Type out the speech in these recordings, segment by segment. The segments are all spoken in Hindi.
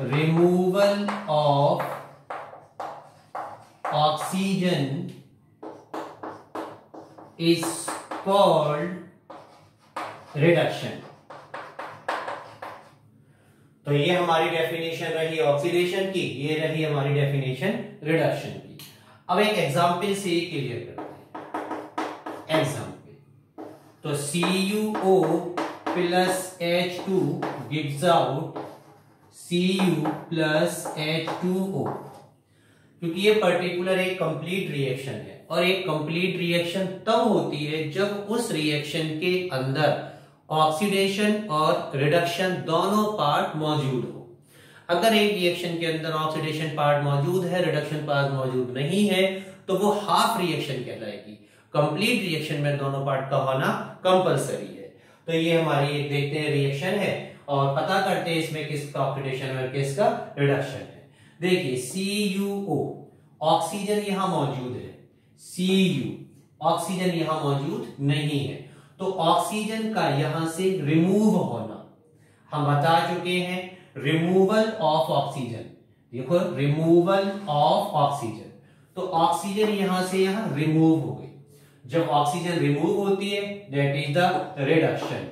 removal of oxygen is called reduction। तो ये हमारी डेफिनेशन रही ऑक्सीडेशन की, ये रही हमारी डेफिनेशन रिडक्शन की। अब एक एग्जांपल से ये क्लियर करते हैं। एग्जांपल, तो CuO plus H2 gives out Cu plus H2O, क्योंकि ये पर्टिकुलर एक कंप्लीट रिएक्शन है, और एक कंप्लीट रिएक्शन तब होती है जब उस रिएक्शन के अंदर ऑक्सीडेशन और रिडक्शन दोनों पार्ट मौजूद हो। अगर एक रिएक्शन के अंदर ऑक्सीडेशन पार्ट मौजूद है, रिडक्शन पार्ट मौजूद नहीं है, तो वो हाफ रिएक्शन कहलाएगी। कंप्लीट रिएक्शन में दोनों पार्ट का होना कंपलसरी है। तो ये हमारी एक देखते हैं रिएक्शन है, और पता करते हैं इसमें किसका ऑक्सीडेशन और किसका रिडक्शन है। देखिए CuO, ऑक्सीजन यहां मौजूद है, Cu ऑक्सीजन यहां मौजूद नहीं है, तो ऑक्सीजन का यहां से रिमूव होना हम बता चुके हैं। रिमूवल ऑफ ऑक्सीजन, देखो रिमूवल ऑफ ऑक्सीजन, तो ऑक्सीजन यहां से यहां रिमूव हो गई। जब ऑक्सीजन रिमूव होती है दैट इज द रिडक्शन।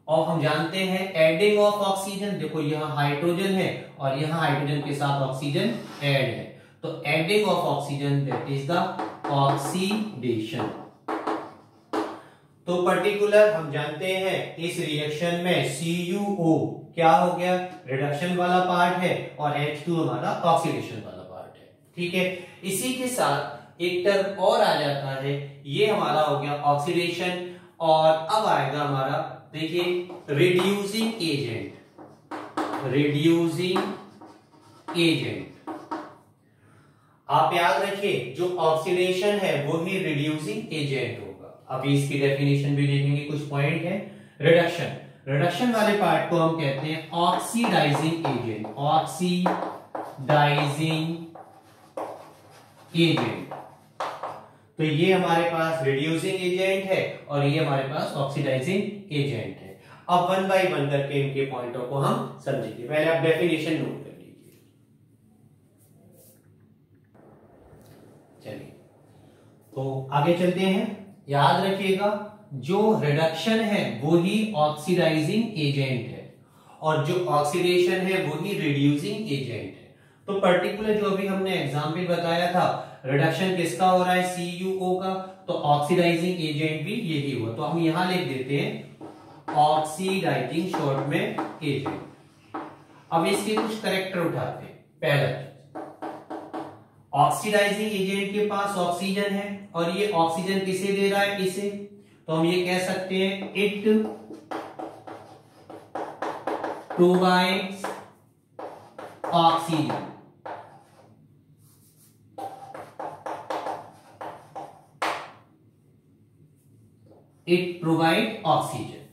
और हम जानते हैं एडिंग ऑफ ऑक्सीजन, देखो यहां हाइड्रोजन है और यहां हाइड्रोजन के साथ ऑक्सीजन ऐड है, तो adding of oxygen that is the oxidation. तो पर्टिकुलर हम जानते हैं इस रिएक्शन में CuO क्या हो गया, रिडक्शन वाला पार्ट है, और H2 हमारा ऑक्सीडेशन वाला पार्ट है। ठीक है, इसी के साथ एक टर्म और आ जाता है, ये हमारा हो गया ऑक्सीडेशन, और अब आएगा हमारा देखिए रिड्यूसिंग एजेंट। रिड्यूसिंग एजेंट आप याद रखिए, जो ऑक्सीडेशन है वो ही रिड्यूसिंग एजेंट होगा। अभी इसकी डेफिनेशन भी देखेंगे, कुछ पॉइंट है। रिडक्शन, रिडक्शन वाले पार्ट को हम कहते हैं ऑक्सीडाइजिंग एजेंट। ऑक्सीडाइजिंग एजेंट, तो ये हमारे पास रिड्यूसिंग एजेंट है और ये हमारे पास ऑक्सीडाइजिंग एजेंट है। अब वन बाय वन करके इनके पॉइंटों को हम समझेंगे। पहले आप डेफिनेशन नोट कर लीजिए। चलिए तो आगे चलते हैं। याद रखिएगा, जो रिडक्शन है वो ही ऑक्सीडाइजिंग एजेंट है, और जो ऑक्सीडेशन है वो ही रिड्यूसिंग एजेंट है। तो पर्टिकुलर जो अभी हमने एग्जाम्पल बताया था, रिडक्शन किसका हो रहा है, CuO का, तो ऑक्सीडाइजिंग एजेंट भी यही हुआ। तो हम यहां लिख देते हैं ऑक्सीडाइजिंग, शॉर्ट में एजेंट। अब इसके कुछ कैरेक्टर उठाते हैं। पहला, ऑक्सीडाइजिंग एजेंट के पास ऑक्सीजन है और ये ऑक्सीजन किसे दे रहा है, इसे, तो हम ये कह सकते हैं it provides oxygen. It provide oxygen.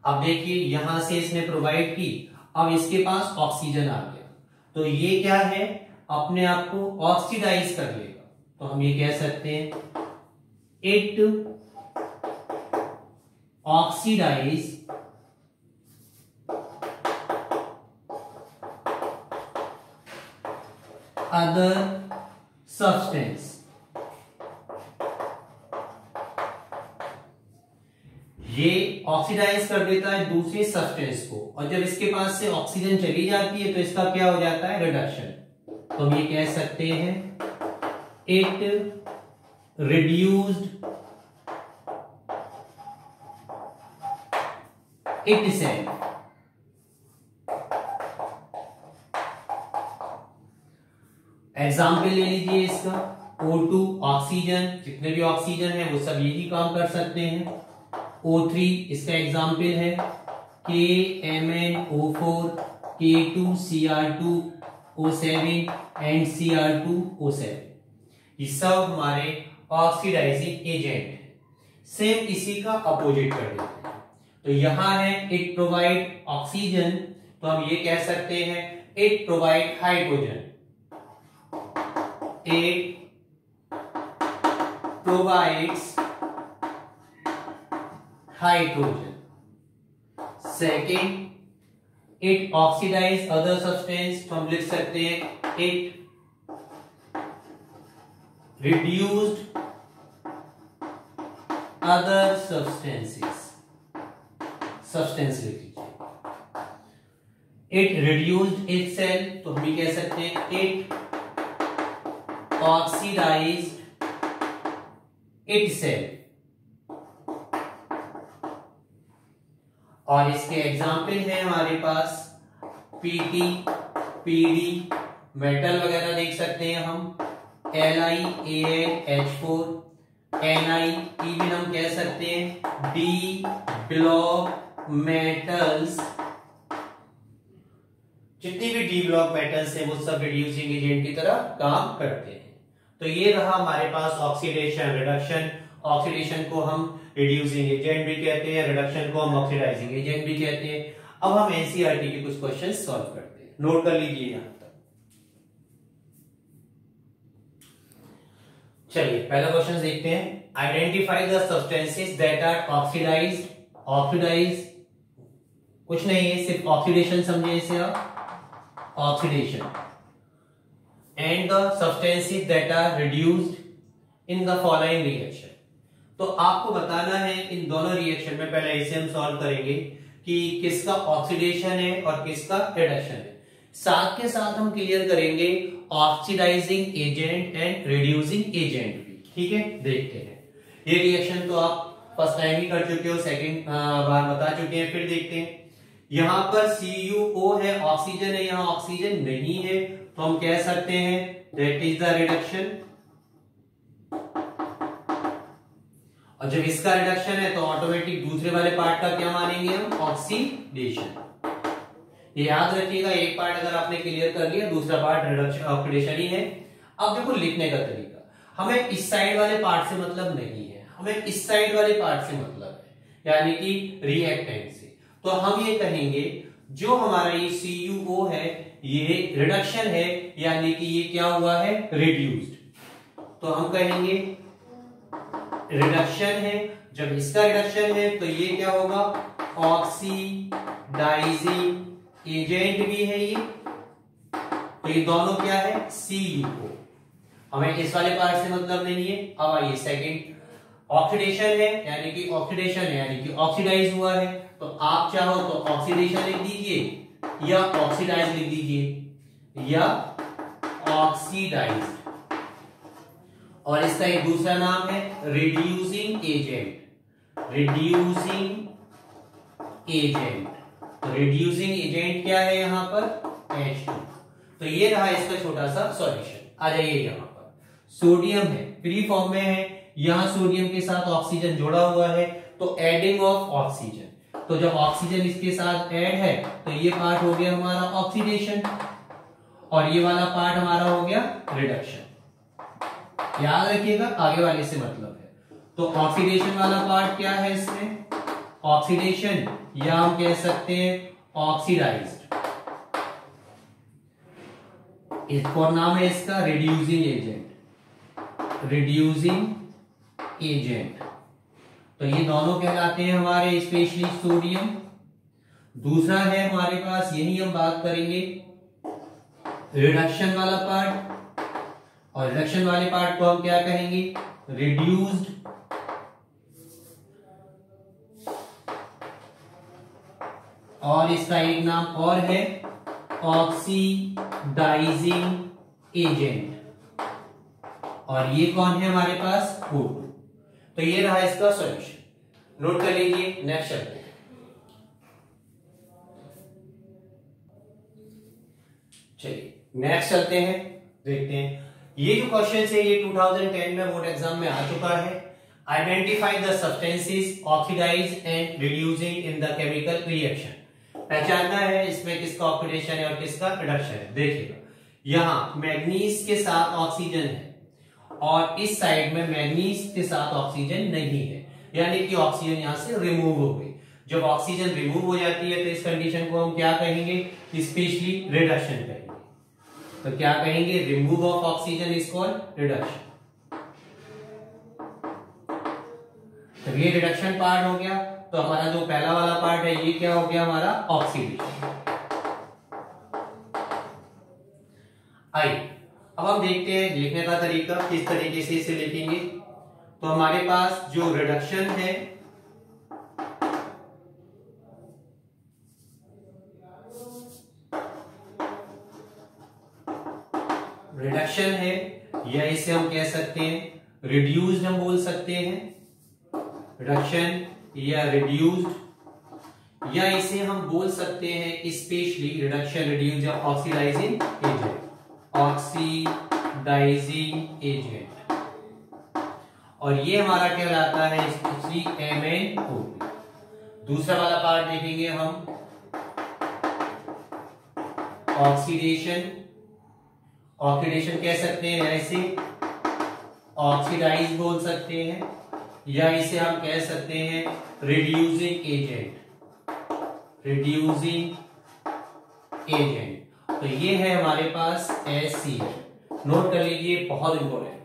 अब देखिए यहां से इसने प्रोवाइड की, अब इसके पास ऑक्सीजन आ गया, तो ये क्या है, अपने आप को ऑक्सीडाइज कर लेगा। तो हम ये कह सकते हैं इट ऑक्सीडाइज अदर सब्सटेंस। ये ऑक्सीडाइज कर देता है दूसरे सब्सटेंस को, और जब इसके पास से ऑक्सीजन चली जाती है तो इसका क्या हो जाता है, रिडक्शन। तो हम ये कह सकते हैं इट रिड्यूस्ड इटसेल्फ। एग्जाम्पल ले लीजिए इसका, O2 ऑक्सीजन, जितने भी ऑक्सीजन है वो सब यही काम कर सकते हैं। O3 इसका एग्जाम्पल है, KMnO4, K2Cr2O7 एंड Cr2O7, ये सब हमारे ऑक्सीडाइजिंग एजेंट है। सेम इसी का अपोजिट कर देते हैं, तो यहां है इट प्रोवाइड ऑक्सीजन, तो हम ये कह सकते हैं it provide hydrogen. It provides hydrogen. Second, it oxidize other substance, तो हम लिख सकते हैं it reduced other substances, substance लिख लीजिए। इट रिड्यूस्ड इटसेल्फ, तो हम भी कह सकते हैं इट ऑक्सीडाइज्ड इटसेल्फ। और इसके एग्जाम्पल हैं हमारे पास पीटी, पीडी, मेटल वगैरह देख सकते हैं हम, LiAlH4, Ni, इवन हम कह सकते हैं डी ब्लॉक मेटल्स। जितनी भी डी ब्लॉक मेटल्स हैं वो सब रिड्यूसिंग एजेंट की तरह काम करते हैं। तो ये रहा हमारे पास ऑक्सीडेशन रिडक्शन। ऑक्सीडेशन को हम रिड्यूसिंग एजेंट भी कहते हैं, रिडक्शन को हम ऑक्सीडाइजिंग एजेंट भी कहते हैं। अब हम एनसीईआरटी के कुछ क्वेश्चन सॉल्व करते हैं, नोट कर लीजिए यहां तक। चलिए पहला क्वेश्चन देखते हैं। Identify the substances that are oxidized. Oxidize कुछ नहीं है, सिर्फ ऑक्सीडेशन समझे इसे आप, oxidation. And the substances that are reduced in the following reaction. तो आपको बताना है इन दोनों रिएक्शन में, पहले इसे हम सॉल्व करेंगे कि किसका ऑक्सीडेशन है और किसका रिडक्शन है। साथ के साथ हम क्लियर करेंगे oxidizing agent and reducing agent भी। ठीक है, देखते हैं। ये रिएक्शन तो आप फर्स्ट टाइम ही कर चुके हो, सेकंड बार बता चुके हैं। फिर देखते हैं, यहां पर CuO है, ऑक्सीजन है, यहां ऑक्सीजन नहीं है, तो हम कह सकते हैं दैट इज द रिडक्शन। और जब इसका रिडक्शन है तो ऑटोमेटिक दूसरे वाले पार्ट का क्या मानेंगे हम, ऑक्सीडेशन। ये याद रखिएगा, एक पार्ट अगर आपने क्लियर कर लिया, दूसरा पार्ट रिडक्शन ऑक्सीडेशन ही है। अब देखो लिखने का तरीका, हमें इस साइड वाले पार्ट से मतलब नहीं है, हमें इस साइड वाले पार्ट से मतलब है, यानी कि रिएक्टेंट से। तो हम ये कहेंगे जो हमारा ये CuO है ये रिडक्शन है, यानी कि ये क्या हुआ है, रिड्यूस्ड। तो हम कहेंगे रिडक्शन है। जब इसका रिडक्शन है तो ये क्या होगा, ऑक्सीडाइजिंग एजेंट भी है ये। तो ये दोनों क्या है, CuO। हमें इस वाले पार्ट से मतलब नहीं है। अब आइए सेकंड, ऑक्सीडेशन है, यानी कि ऑक्सीडेशन है यानी कि ऑक्सीडाइज हुआ है। तो आप चाहो तो ऑक्सीडेशन लिख दीजिए या ऑक्सीडाइज लिख दीजिए या ऑक्सीडाइज। और इसका एक दूसरा नाम है रिड्यूसिंग एजेंट। रिड्यूसिंग एजेंट, तो रिड्यूसिंग एजेंट क्या है यहां पर, H2। तो ये रहा इसका छोटा सा सॉल्यूशन। आ जाइए यहां पर, सोडियम है, फ्री फॉर्म में है, यहां सोडियम के साथ ऑक्सीजन जुड़ा हुआ है, तो एडिंग ऑफ ऑक्सीजन। तो जब ऑक्सीजन इसके साथ ऐड है तो ये पार्ट हो गया हमारा ऑक्सीडेशन और ये वाला पार्ट हमारा हो गया रिडक्शन। याद रखिएगा, आगे वाले से मतलब है। तो ऑक्सीडेशन वाला पार्ट क्या है इसमें, ऑक्सीडेशन, या हम कह सकते हैं ऑक्सीडाइज्ड। इसको नाम है इसका रिड्यूसिंग एजेंट। रिड्यूसिंग एजेंट, तो ये दोनों कहलाते हैं हमारे स्पेशली सोडियम। दूसरा है हमारे पास, यही हम बात करेंगे रिडक्शन वाला पार्ट, और रिडक्शन वाले पार्ट को हम क्या कहेंगे, रिड्यूस्ड। और इसका एक नाम और है ऑक्सीडाइजिंग एजेंट। और ये कौन है हमारे पास, O2। तो ये रहा इसका सॉल्यूशन, नोट कर लीजिए। नेक्स्ट चलते हैं। चलिए नेक्स्ट चलते हैं, देखते हैं। ये जो क्वेश्चन है ये 2010 में बोर्ड एग्जाम में आ चुका है। Identify the substances oxidize and reducing in the chemical reaction. पहचानना है इसमें किसका ऑक्सीडेशन है और किसका रिडक्शन है। देखिएगा, यहां मैग्नीज के साथ ऑक्सीजन है और इस साइड में मैग्नीज के साथ ऑक्सीजन नहीं है, यानी कि ऑक्सीजन यहां से रिमूव हो गई। जब ऑक्सीजन रिमूव हो जाती है तो इस कंडीशन को हम क्या कहेंगे, स्पेशली रिडक्शन कहेंगे। तो क्या कहेंगे, remove of oxygen is called reduction. तो ये रिडक्शन पार्ट हो गया। तो हमारा जो पहला वाला पार्ट है ये क्या हो गया हमारा ऑक्सीडेशन। आइए अब हम देखते हैं लिखने का तरीका, किस तरीके से इसे लिखेंगे। तो हमारे पास जो रिडक्शन है, रिडक्शन है, या इसे हम कह सकते हैं रिड्यूस्ड, हम बोल सकते हैं रिडक्शन या रिड्यूस्ड, या इसे हम बोल सकते हैं स्पेशली रिडक्शन, रिड्यूस या ऑक्सीडाइजिंग एजेंट, ऑक्सीडाइजिंग एजेंट। और ये हमारा क्या कहलाता है MnO। दूसरा वाला पार्ट देखेंगे हम ऑक्सीडेशन, ऑक्सीडेशन कह सकते हैं, ऐसे ऑक्सीडाइज बोल सकते हैं, या इसे हम कह सकते हैं रिड्यूसिंग एजेंट, रिड्यूसिंग एजेंट। तो ये है हमारे पास HCl। नोट कर लीजिए, बहुत इंपॉर्टेंट।